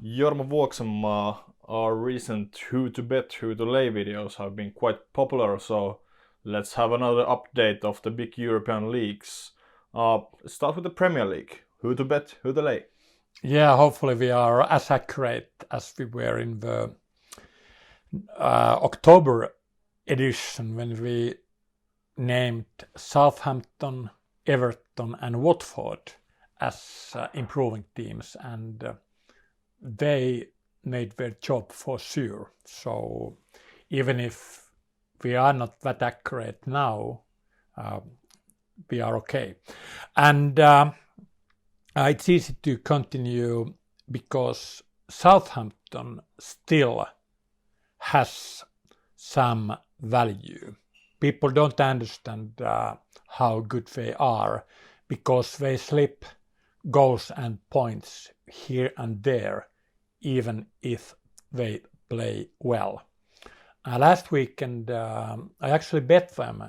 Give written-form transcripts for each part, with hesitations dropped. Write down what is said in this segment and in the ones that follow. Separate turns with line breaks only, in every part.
Jorma Vuoksenmaa, our recent who to bet, who to lay videos have been quite popular, so let's have another update of the big European leagues. Start with the Premier League. Who to bet, who to lay?
Yeah, hopefully we are as accurate as we were in the October edition when we named Southampton, Everton and Watford as improving teams, and they made their job for sure. So even if we are not that accurate now, we are okay. And it's easy to continue because Southampton still has some value. People don't understand how good they are because they slip goals and points here and there, even if they play well. Last weekend, I actually bet them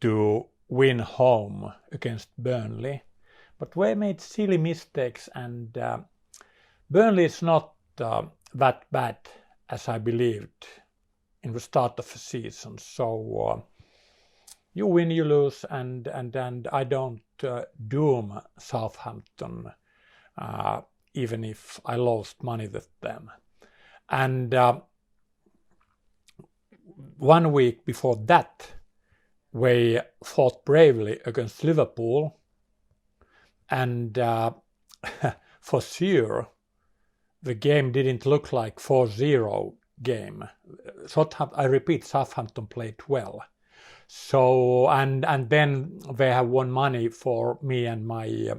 to win home against Burnley, but they made silly mistakes, and Burnley is not that bad as I believed in the start of the season. So you win, you lose, and I don't doom Southampton even if I lost money with them. And 1 week before that, we fought bravely against Liverpool, and for sure the game didn't look like 4-0 game. I repeat, Southampton played well. So and then they have won money for me and my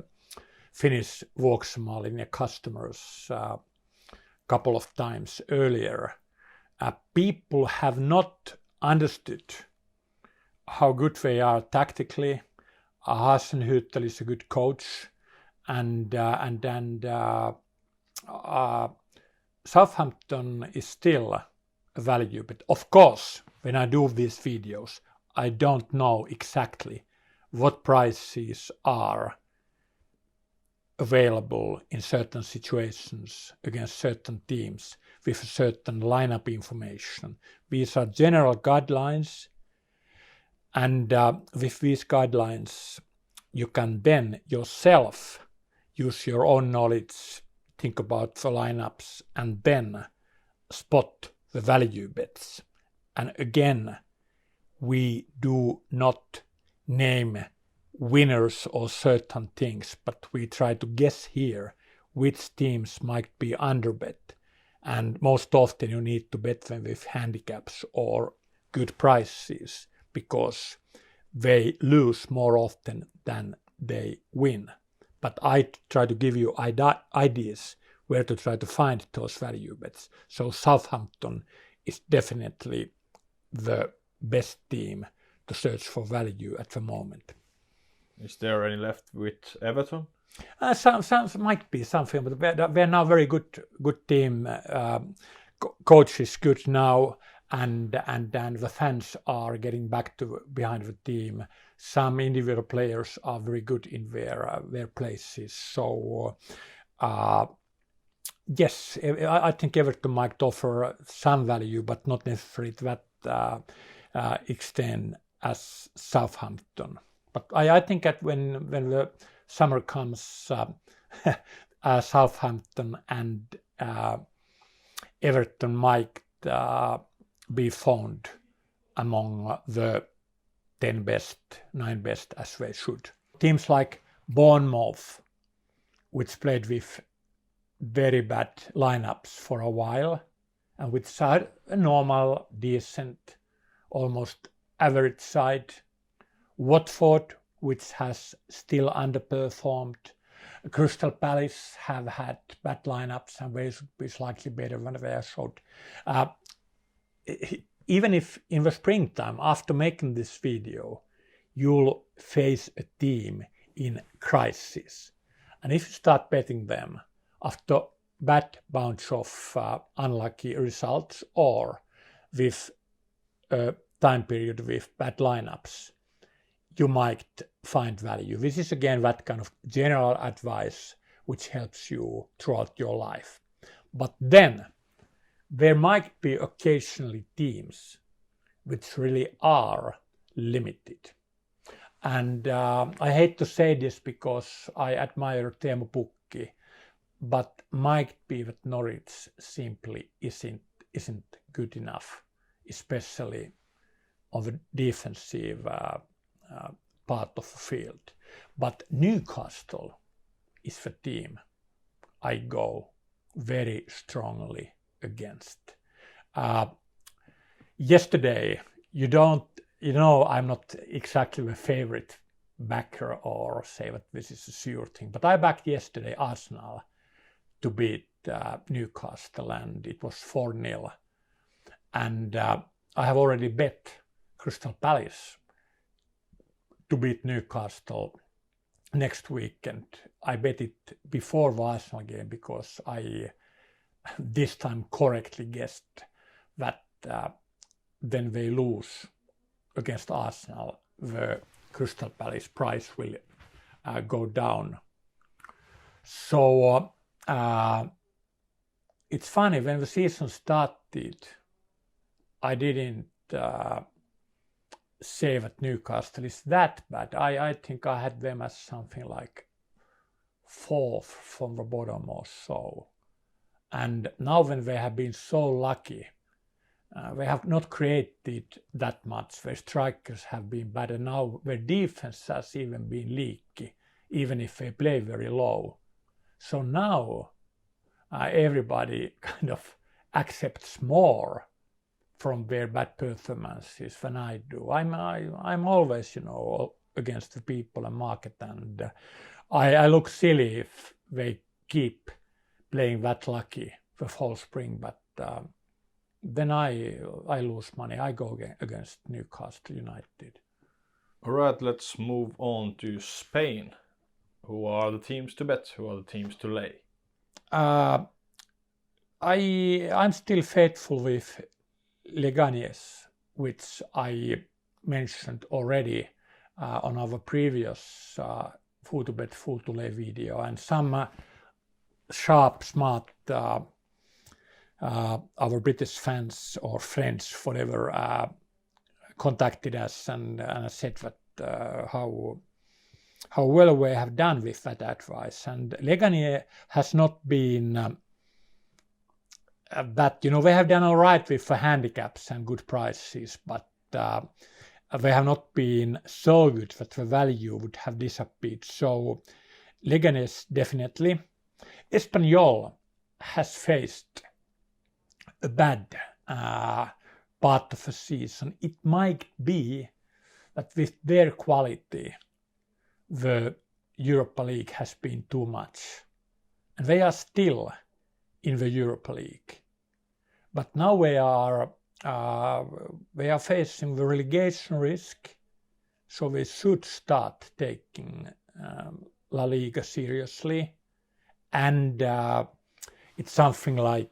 Finnish Vuoksenmaa customers a couple of times earlier. People have not understood how good they are tactically. Hasenhüttl is a good coach, and Southampton is still a value. But of course, when I do these videos, I don't know exactly what prices are available in certain situations against certain teams with certain lineup information. These are general guidelines, and with these guidelines you can then yourself use your own knowledge, think about the lineups, and then spot the value bets. And again, we do not name winners or certain things, but we try to guess here which teams might be underbet, and most often you need to bet them with handicaps or good prices because they lose more often than they win. But I try to give you ideas where to try to find those value bets. So Southampton is definitely the best team to search for value at the moment.
Is there any left with Everton?
Some might be something, but they're now very good team. Coach is good now, and the fans are getting back to behind the team. Some individual players are very good in their places. So yes, I think Everton might offer some value, but not necessarily to that extent as Southampton. But I think that when the summer comes, Southampton and Everton might be found among the 10 best, 9 best, as they should. Teams like Bournemouth, which played with very bad lineups for a while, and which are a normal, decent, almost average side. Watford, which has still underperformed. Crystal Palace have had bad lineups, and they should be slightly better when they are showed. Even if in the springtime, after making this video, you'll face a team in crisis, and if you start betting them after bad bunch of unlucky results or with a time period with bad lineups, you might find value. This is again that kind of general advice which helps you throughout your life. But then there might be occasionally teams which really are limited. And I hate to say this because I admire Teemu Pukki, but might be that Norwich simply isn't good enough, especially on the defensive part of the field. But Newcastle is the team I go very strongly against. Yesterday, I'm not exactly a favorite backer or say that this is a sure thing, but I backed yesterday Arsenal to beat Newcastle, and it was 4-0. And I have already bet Crystal Palace to beat Newcastle next weekend. I bet it before the Arsenal game because I this time correctly guessed that when they lose against Arsenal, the Crystal Palace price will go down. So it's funny, when the season started, I didn't say that Newcastle is that bad. I think I had them as something like 4th from the bottom or so. And now when they have been so lucky, they have not created that much. Their strikers have been bad, and now their defense has even been leaky, even if they play very low. So now everybody kind of accepts more from their bad performances than I do. I'm always, against the people and market, and I look silly if they keep playing that lucky the whole spring, but then I lose money. I go against Newcastle United.
All right, let's move on to Spain. Who are the teams to bet? Who are the teams to lay?
I'm still faithful with Leganés, which I mentioned already on our previous Full to Bet, Full to Lay video, and some sharp, smart our British fans or friends, whatever, contacted us and said that how well we have done with that advice. And Leganés has not been that, they have done all right with the handicaps and good prices, but they have not been so good that the value would have disappeared. So Leganés definitely. Espanyol has faced a bad part of the season. It might be that with their quality, the Europa League has been too much. And they are still in the Europa League. But now they are facing the relegation risk, so they should start taking La Liga seriously. And it's something like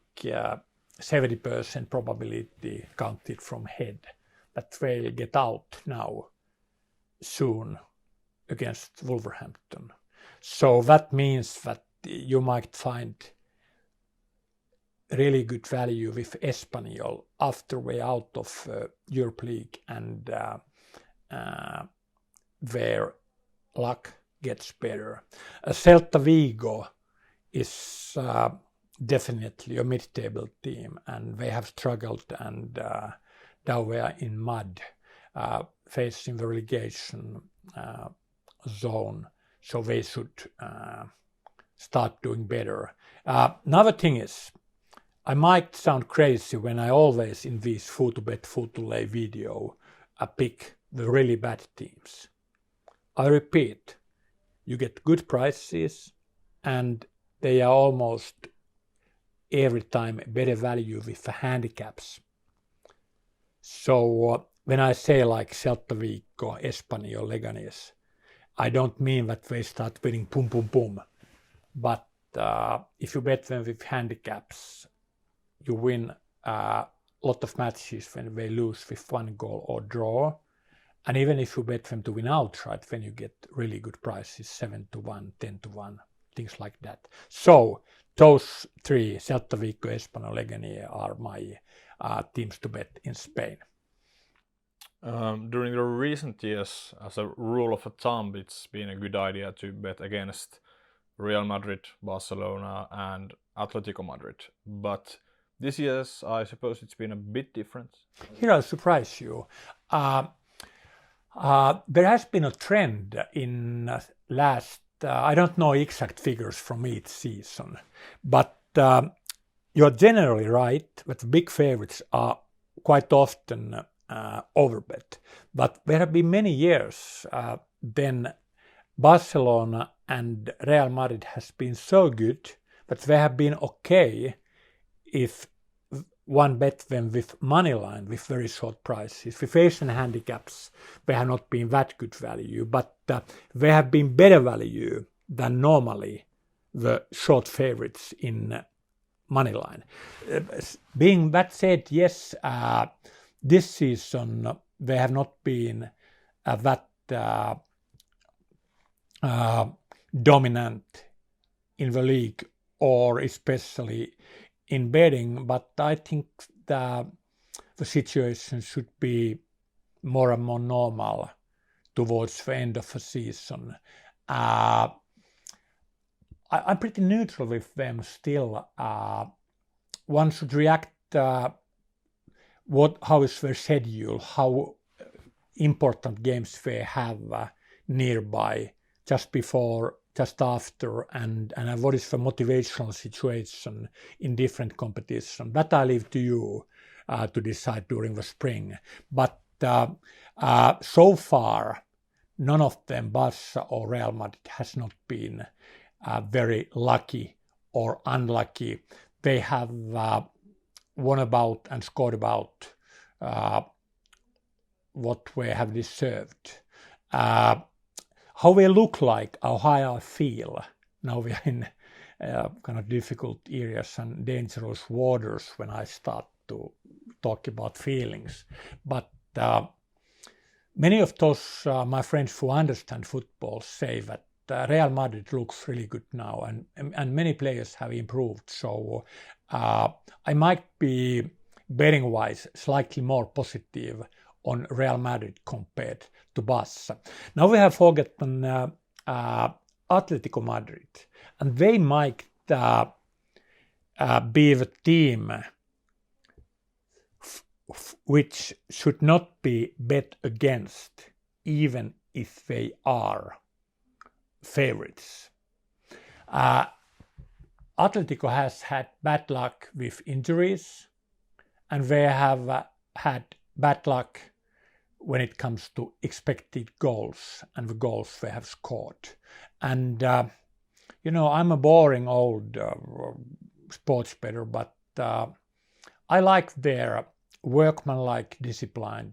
70% probability counted from head that they'll get out now soon against Wolverhampton. So that means that you might find really good value with Espanyol after we're out of Europe League and their luck gets better. Celta Vigo is definitely a mid-table team, and they have struggled, and now we are in mud, facing the relegation zone, so they should start doing better. Another thing is, I might sound crazy when I always in these Full to Bet, Full to Lay video pick the really bad teams. I repeat, you get good prices and they are almost every time better value with the handicaps. So when I say like Celta Vigo, Espanyol, Leganés, I don't mean that they start winning boom, boom, boom. But if you bet them with handicaps, you win a lot of matches when they lose with 1 goal or draw. And even if you bet them to win outright, then you get really good prices, 7-1, 10-1. things like that. So those three, Celta Vigo, Espana, Legané, are my teams to bet in Spain.
During the recent years, as a rule of thumb, it's been a good idea to bet against Real Madrid, Barcelona, and Atletico Madrid. But this year, I suppose it's been a bit different.
Here I'll surprise you. There has been a trend in last, I don't know exact figures from each season, but you're generally right that the big favorites are quite often overbet. But there have been many years then Barcelona and Real Madrid has been so good that they have been okay if one bet them with money line with very short prices. With Asian handicaps, they have not been that good value, but they have been better value than normally the short favorites in money line. Being that said, yes, this season they have not been that dominant in the league or especially in betting, but I think the situation should be more and more normal towards the end of the season. I'm pretty neutral with them still. One should react how is their schedule, how important games they have nearby, just before, just after, and what is the motivational situation in different competitions. That I leave to you to decide during the spring. But so far, none of them, Barca or Real Madrid, has not been very lucky or unlucky. They have won about and scored about what they have deserved. How they look like, how I feel. Now we are in kind of difficult areas and dangerous waters when I start to talk about feelings. But many of those my friends who understand football say that Real Madrid looks really good now, and many players have improved. So I might be betting-wise slightly more positive on Real Madrid compared to Barca. Now we have forgotten Atletico Madrid, and they might be the team which should not be bet against, even if they are favorites. Atletico has had bad luck with injuries, and they have had bad luck when it comes to expected goals and the goals they have scored. And, I'm a boring old sports bettor, but I like their workmanlike, disciplined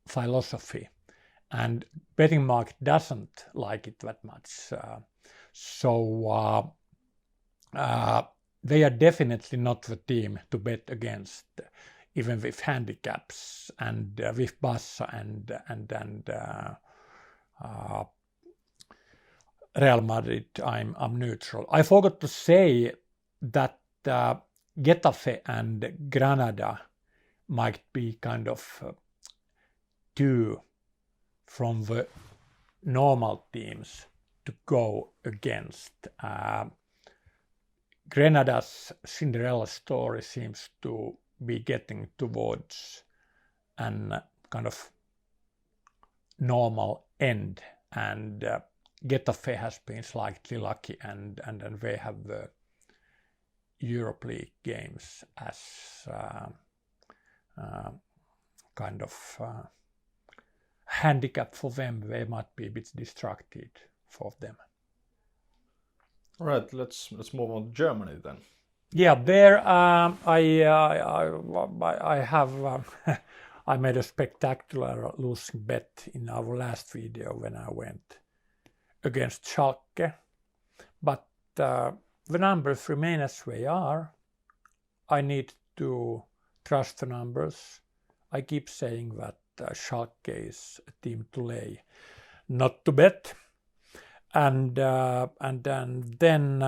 philosophy. And betting market doesn't like it that much. So they are definitely not the team to bet against, even with handicaps and with Barca and Real Madrid. I'm neutral. I forgot to say that Getafe and Granada might be kind of two from the normal teams to go against. Grenada's Cinderella story seems to be getting towards an kind of normal end, and Getafe has been slightly lucky, and they have the Europe League games as kind of handicap for them. They might be a bit distracted for them.
All right, let's move on to Germany then.
Yeah, there I have I made a spectacular losing bet in our last video when I went against Schalke, but the numbers remain as they are. I need to trust the numbers. I keep saying that Schalke is a team to lay, not to bet. and then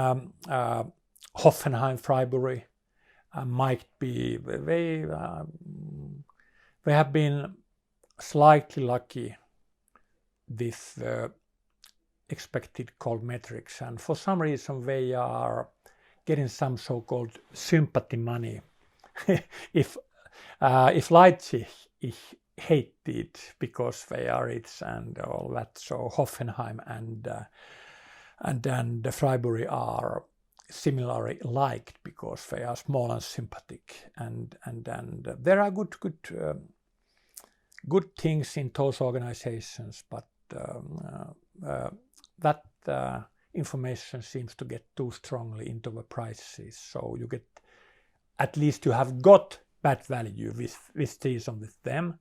Hoffenheim, Freiburg might be, they have been slightly lucky with expected goal metrics, and for some reason they are getting some so-called sympathy money. if Leipzig is hated because they are rich and all that, so Hoffenheim and then the Freiburg are similarly liked because they are small and sympathetic, and there are good things in those organizations, but that information seems to get too strongly into the prices, so you get, at least you have got bad value with season with them,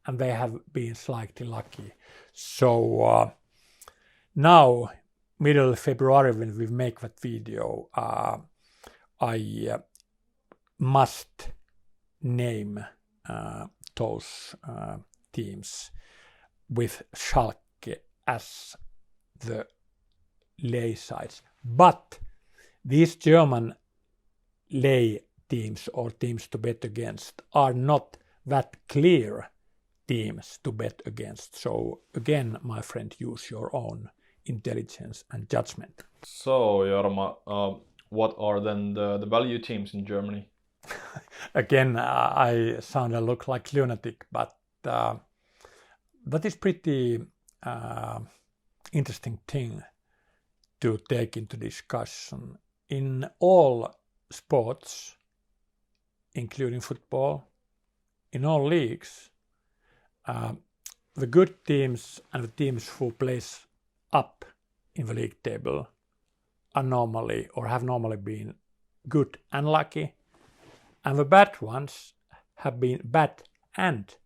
and they have been slightly lucky. So now, middle of February, when we make that video, I must name those teams with Schalke as the lay sides. But these German lay teams or teams to bet against are not that clear teams to bet against. So again, my friend, use your own intelligence and judgment.
So, Jorma, what are then the value teams in Germany?
Again, I sound and look like lunatic, but that is pretty interesting thing to take into discussion. In all sports, including football, in all leagues, the good teams and the teams who place up in the league table are normally, or have normally been, good and lucky, and the bad ones have been bad and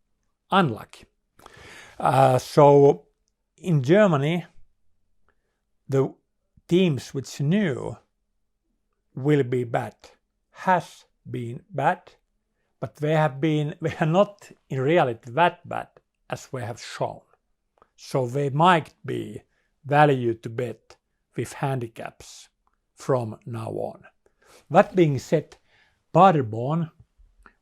unlucky. So in Germany, the teams which knew will be bad has been bad, but they are not in reality that bad as they have shown. So they might be value to bet with handicaps from now on. That being said, Paderborn,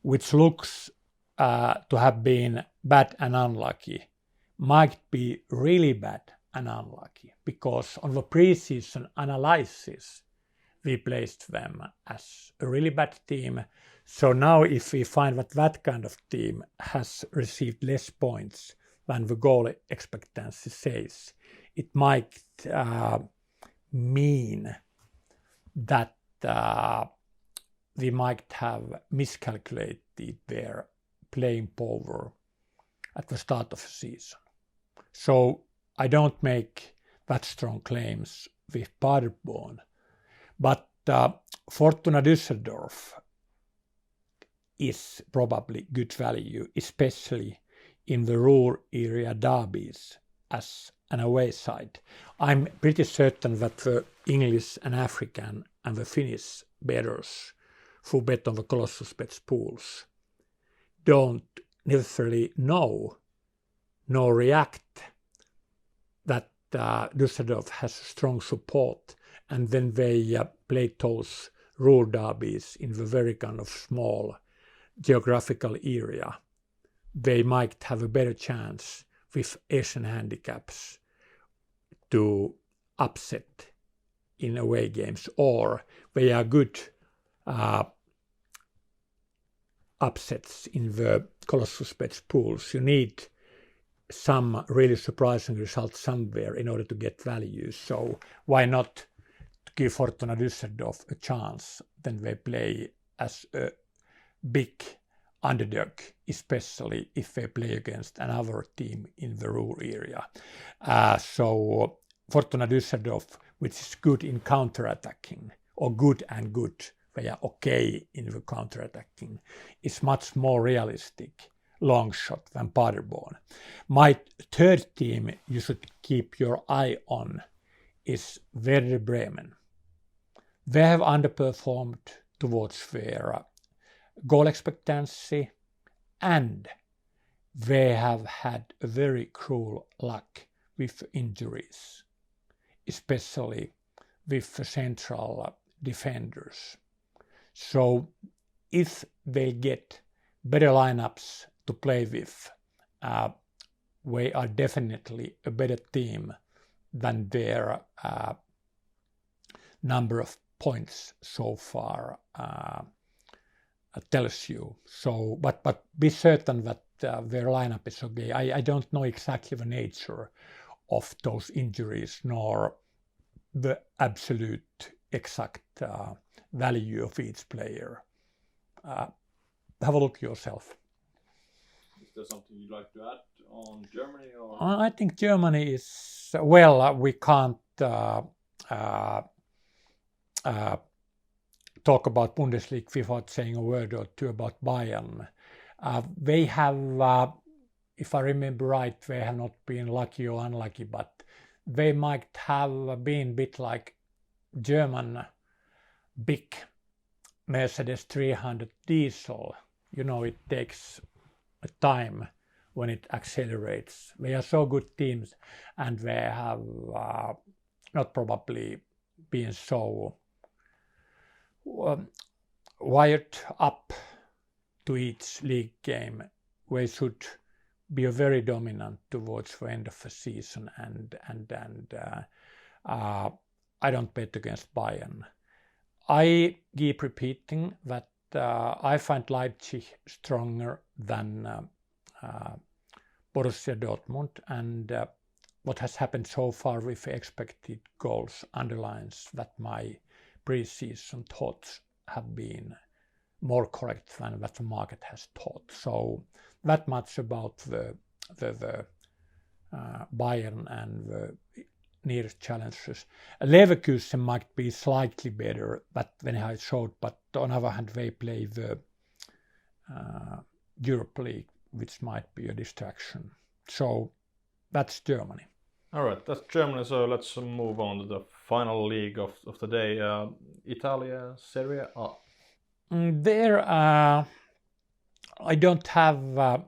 which looks to have been bad and unlucky, might be really bad and unlucky, because on the preseason analysis we placed them as a really bad team. So now if we find that kind of team has received less points than the goal expectancy says, it might mean that we might have miscalculated their playing power at the start of the season. So I don't make that strong claims with Paderborn, but Fortuna Düsseldorf is probably good value, especially in the rural area derbies as an away side. I'm pretty certain that the English and African and the Finnish bettors who bet on the Colossus Bets pools don't necessarily know nor react that Düsseldorf has strong support, and then they play those rural derbies in the very kind of small geographical area. They might have a better chance with Asian handicaps to upset in away games, or they are good upsets in the Colossus Bets pools. You need some really surprising results somewhere in order to get value. So why not give Fortuna Düsseldorf a chance? Then they play as a big underdog, especially if they play against another team in the rural area. So Fortuna Düsseldorf, which is good in counterattacking, or good and good, they are okay in the counterattacking, is much more realistic long shot than Paderborn. My third team you should keep your eye on is Werder Bremen. They have underperformed towards their goal expectancy, and they have had a very cruel luck with injuries. especially with the central defenders. So if they get better lineups to play with, they are definitely a better team than their number of points so far tells you. So, but be certain that their lineup is okay. I don't know exactly the nature of those injuries nor the absolute exact value of each player. Have a look yourself.
Is there something you'd like to add on Germany? Or?
I think Germany is, well, we can't talk about Bundesliga without saying a word or two about Bayern. They have, if I remember right, they have not been lucky or unlucky, but they might have been a bit like German big Mercedes 300 diesel. You know, it takes a time when it accelerates. They are so good teams, and they have not probably been so wired up to each league game. They should be very dominant towards the end of the season, and I don't bet against Bayern. I keep repeating that I find Leipzig stronger than Borussia Dortmund, and what has happened so far with expected goals underlines that my pre-season thoughts have been more correct than what the market has thought. So that much about the Bayern and the nearest challengers. Leverkusen might be slightly better than I showed, but on the other hand they play the Europa League, which might be a distraction. So that's Germany.
All right, that's Germany. So let's move on to the final league of the day, Italia Serie A.
There, I don't have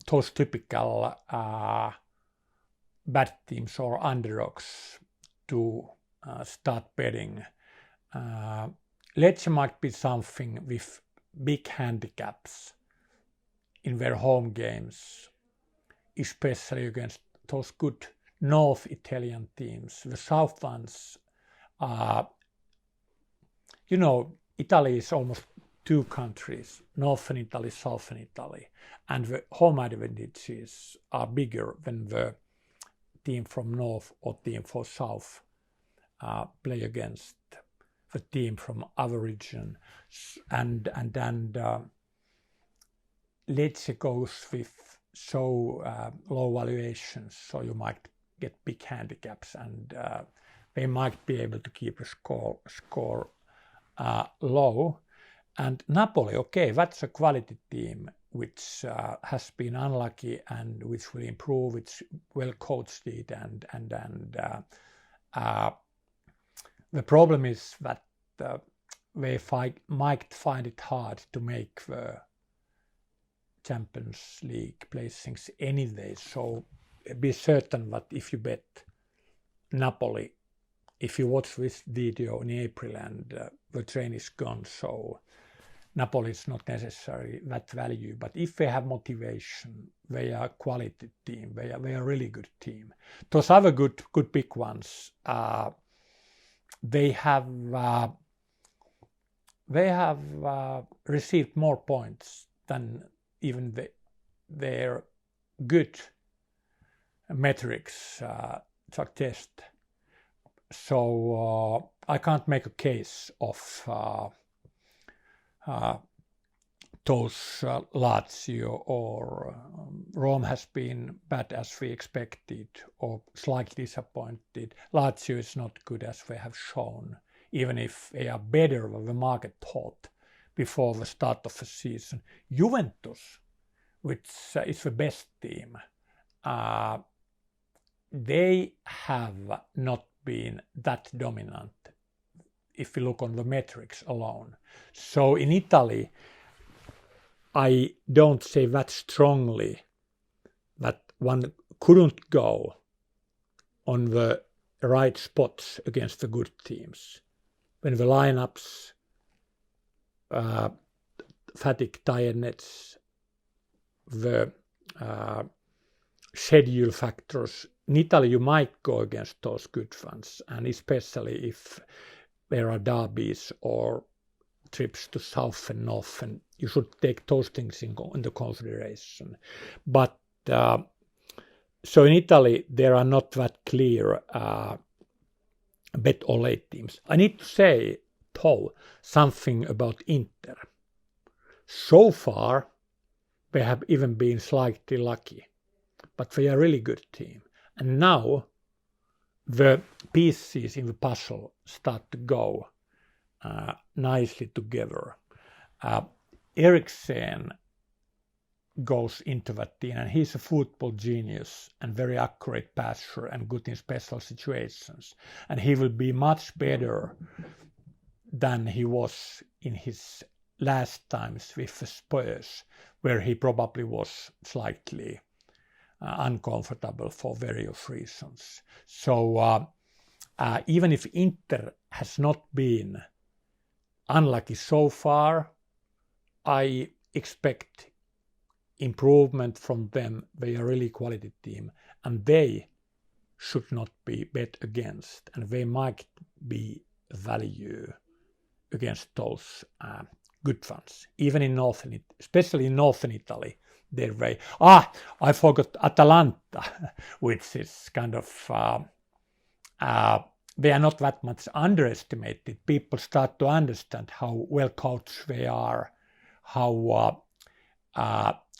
those typical bad teams or underdogs to start betting. Lecce might be something with big handicaps in their home games, especially against those good North Italian teams. The South ones, Italy is almost two countries, Northern Italy, Southern Italy, and the home advantages are bigger than the team from North or team from South play against the team from other region, and Lecce goes with so low valuations, so you might get big handicaps, and they might be able to keep a score low. And Napoli, okay, that's a quality team which has been unlucky and which will improve. It's well coached it, and the problem is that they might find it hard to make the Champions League placings anyway. So be certain that if you bet Napoli, if you watch this video in April and the train is gone, so Napoli is not necessarily that value. But if they have motivation, they are a quality team. They are a really good team. Those other good big ones, they have received more points than even their good metrics suggest. So I can't make a case of those Lazio or Rome has been bad as we expected or slightly disappointed. Lazio is not good as they have shown, even if they are better than the market thought before the start of the season. Juventus, which is the best team, they have not been that dominant if we look on the metrics alone. So in Italy, I don't say that strongly that one couldn't go on the right spots against the good teams. When the lineups, fatigue, tiredness, the schedule factors, in Italy you might go against those good ones, and especially if there are derbies or trips to south and north, and you should take those things into consideration. But so in Italy there are not that clear bet or late teams. I need to say, Paul, something about Inter. So far they have even been slightly lucky, but they are a really good team. And now the pieces in the puzzle start to go nicely together. Eriksen goes into that team, and he's a football genius and very accurate passer and good in special situations. And he will be much better than he was in his last times with the Spurs, where he probably was slightly uncomfortable for various reasons. So even if Inter has not been unlucky so far, I expect improvement from them. They are a really quality team, and they should not be bet against, and they might be value against those good ones, even in especially in northern Italy. They're very... I forgot Atalanta, which is kind of... they are not that much underestimated. People start to understand how well coached they are, how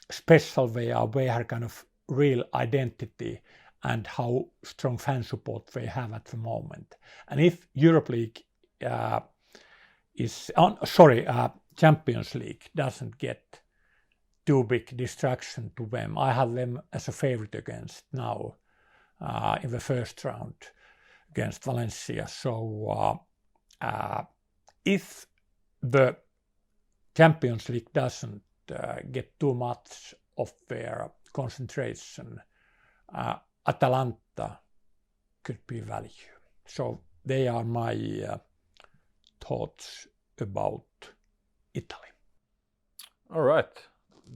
special they are, their kind of real identity, and how strong fan support they have at the moment. And if Europe League Champions League doesn't get too big distraction to them, I have them as a favorite against now in the first round against Valencia. So if the Champions League doesn't get too much of their concentration, Atalanta could be value. So they are my thoughts about Italy.
All right,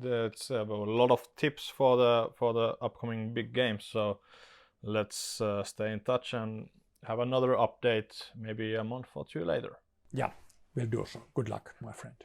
that's a lot of tips for the upcoming big games. So let's stay in touch and have another update maybe a month or two later.
Yeah, we'll do so. Good luck, my friend.